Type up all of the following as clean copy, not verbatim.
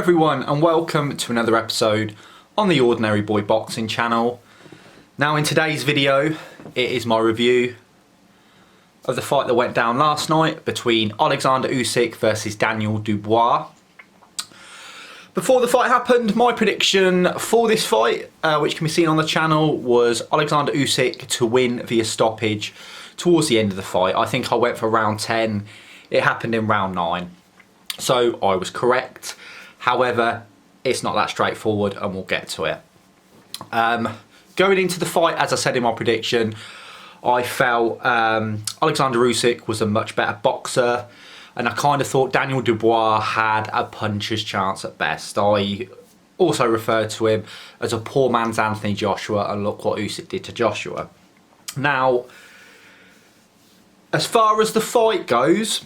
everyone and welcome to another episode on the Ordinary Boy Boxing channel. Now in today's video it is my review of the fight that went down last night between Oleksandr Usyk versus Daniel Dubois. Before the fight happened, my prediction for this fight, which can be seen on the channel, was Oleksandr Usyk to win via stoppage towards the end of the fight. I think I went for round 10, it happened in round 9. So I was correct. However, it's not that straightforward and we'll get to it. Going into the fight, as I said in my prediction, I felt Oleksandr Usyk was a much better boxer, and I kind of thought Daniel Dubois had a puncher's chance at best. I also referred to him as a poor man's Anthony Joshua, and look what Usyk did to Joshua. Now, as far as the fight goes,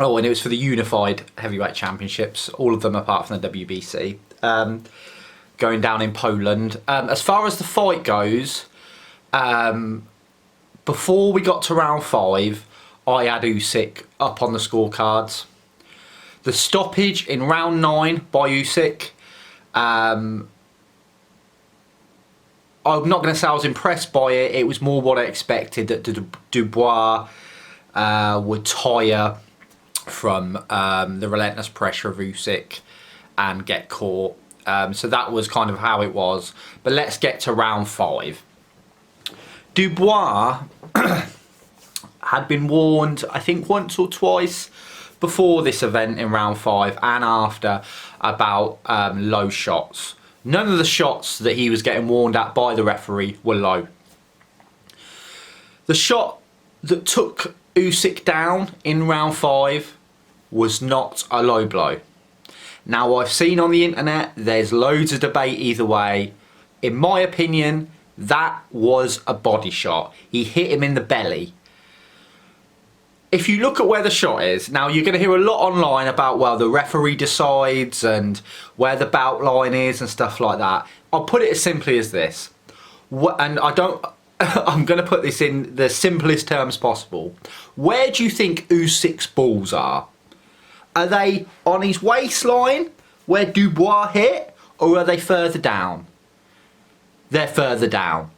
oh, and it was for the unified heavyweight championships, all of them apart from the WBC, going down in Poland. As far as the fight goes, before we got to round 5, I had Usyk up on the scorecards. The stoppage in round 9 by Usyk, I'm not going to say I was impressed by it. It was more what I expected, that Dubois would tire from the relentless pressure of Usyk and get caught. So that was kind of how it was. But let's get to round 5. Dubois had been warned, I think once or twice before this event in round 5 and after, about low shots. None of the shots that he was getting warned at by the referee were low. The shot that took Usyk down in round 5 was not a low blow. Now, I've seen on the internet there's loads of debate either way. In my opinion, that was a body shot. He hit him in the belly. If you look at where the shot is, now you're going to hear a lot online about, well, the referee decides and where the bout line is and stuff like that. I'll put it as simply as this. And I'm going to put this in the simplest terms possible. Where do you think Usyk's balls are? Are they on his waistline where Dubois hit, or are they further down? They're further down.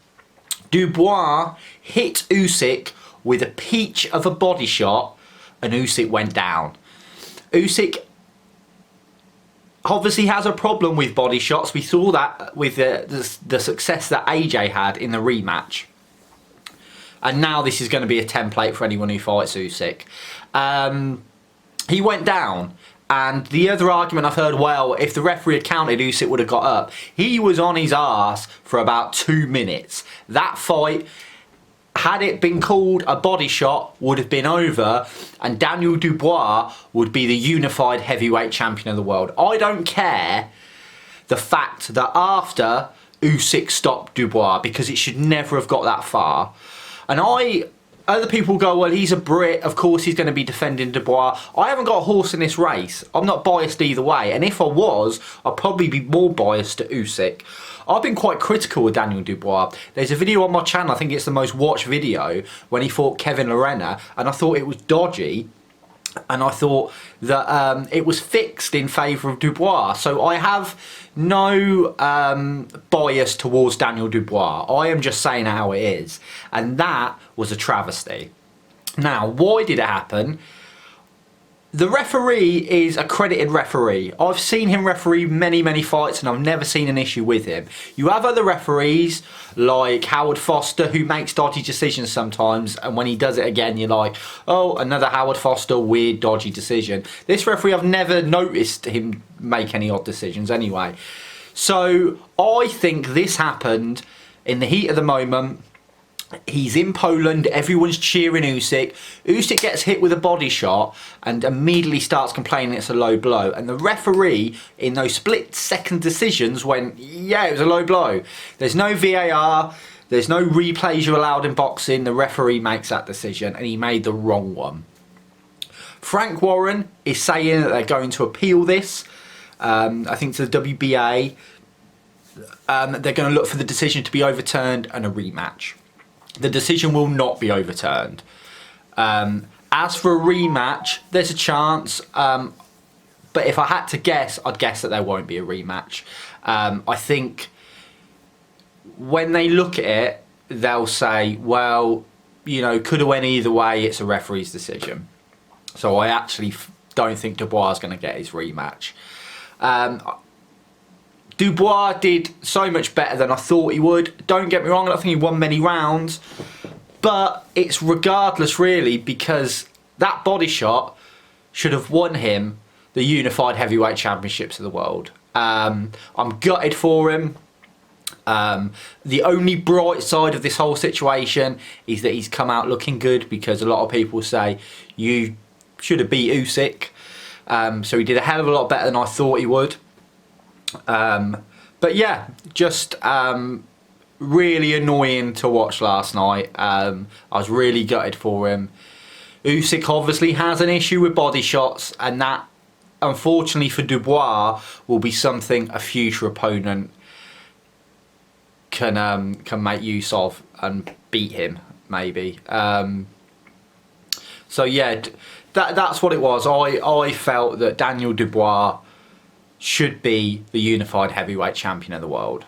Dubois hit Usyk with a peach of a body shot and Usyk went down. Usyk obviously has a problem with body shots. We saw that with the success that AJ had in the rematch. And now this is going to be a template for anyone who fights Usyk. He went down, and the other argument I've heard, well, if the referee had counted, Usyk would have got up. He was on his arse for about 2 minutes. That fight, had it been called a body shot, would have been over, and Daniel Dubois would be the unified heavyweight champion of the world. I don't care the fact that after Usyk stopped Dubois, because it should never have got that far. And other people go, well, he's a Brit, of course he's going to be defending Dubois. I haven't got a horse in this race. I'm not biased either way, and if I was, I'd probably be more biased to Usyk. I've been quite critical with Daniel Dubois. There's a video on my channel, I think it's the most watched video, when he fought Kevin Lorena, and I thought it was dodgy, and I thought that it was fixed in favour of Dubois. So I have no bias towards Daniel Dubois. I am just saying how it is. And that was a travesty. Now, why did it happen? The referee is a credited referee. I've seen him referee many, many fights and I've never seen an issue with him. You have other referees like Howard Foster who makes dodgy decisions sometimes, and when he does it again you're like, oh, another Howard Foster weird dodgy decision. This referee, I've never noticed him make any odd decisions anyway. So I think this happened in the heat of the moment. He's in Poland, everyone's cheering Usyk. Usyk gets hit with a body shot and immediately starts complaining it's a low blow. And the referee, in those split-second decisions, went, yeah, it was a low blow. There's no VAR, there's no replays you're allowed in boxing. The referee makes that decision, and he made the wrong one. Frank Warren is saying that they're going to appeal this, I think to the WBA. They're going to look for the decision to be overturned and a rematch. The decision will not be overturned. As for a rematch, there's a chance. But if I had to guess, I'd guess that there won't be a rematch. I think when they look at it, they'll say, well, you know, could have went either way, it's a referee's decision. So I actually don't think Dubois is going to get his rematch. Dubois did so much better than I thought he would. Don't get me wrong, I don't think he won many rounds. But it's regardless really, because that body shot should have won him the unified heavyweight championships of the world. I'm gutted for him. The only bright side of this whole situation is that he's come out looking good, because a lot of people say you should have beat Usyk. So he did a hell of a lot better than I thought he would. But yeah, just really annoying to watch last night. I was really gutted for him. Usyk obviously has an issue with body shots, and that, unfortunately for Dubois, will be something a future opponent can make use of and beat him, maybe. So yeah, that's what it was. I felt that Daniel Dubois should be the unified heavyweight champion of the world.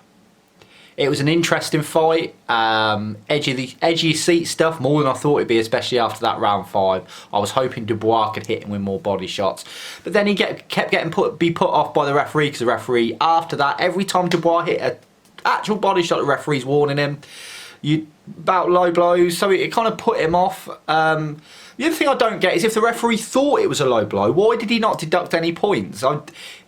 It was an interesting fight, edgy seat stuff, more than I thought it'd be, especially after that round 5. I was hoping Dubois could hit him with more body shots, but then he kept getting put off by the referee, because the referee, after that, every time Dubois hit an actual body shot, the referee's warning him about low blows, so it kind of put him off. The other thing I don't get is, if the referee thought it was a low blow, why did he not deduct any points?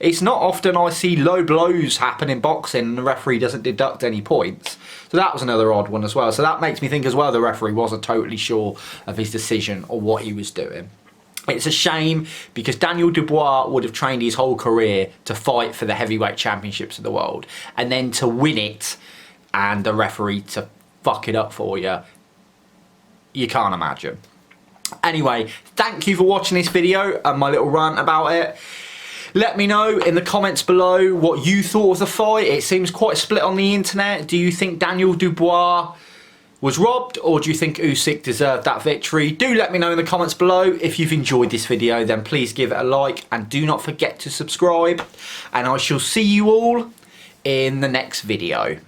It's not often I see low blows happen in boxing and the referee doesn't deduct any points. So that was another odd one as well. So that makes me think as well the referee wasn't totally sure of his decision or what he was doing. It's a shame, because Daniel Dubois would have trained his whole career to fight for the heavyweight championships of the world, and then to win it and the referee to fuck it up for you, you can't imagine. Anyway, thank you for watching this video and my little rant about it. Let me know in the comments below what you thought of the fight. It seems quite split on the internet. Do you think Daniel Dubois was robbed, or do you think Usyk deserved that victory? Do let me know in the comments below. If you've enjoyed this video, then please give it a like, and do not forget to subscribe, and I shall see you all in the next video.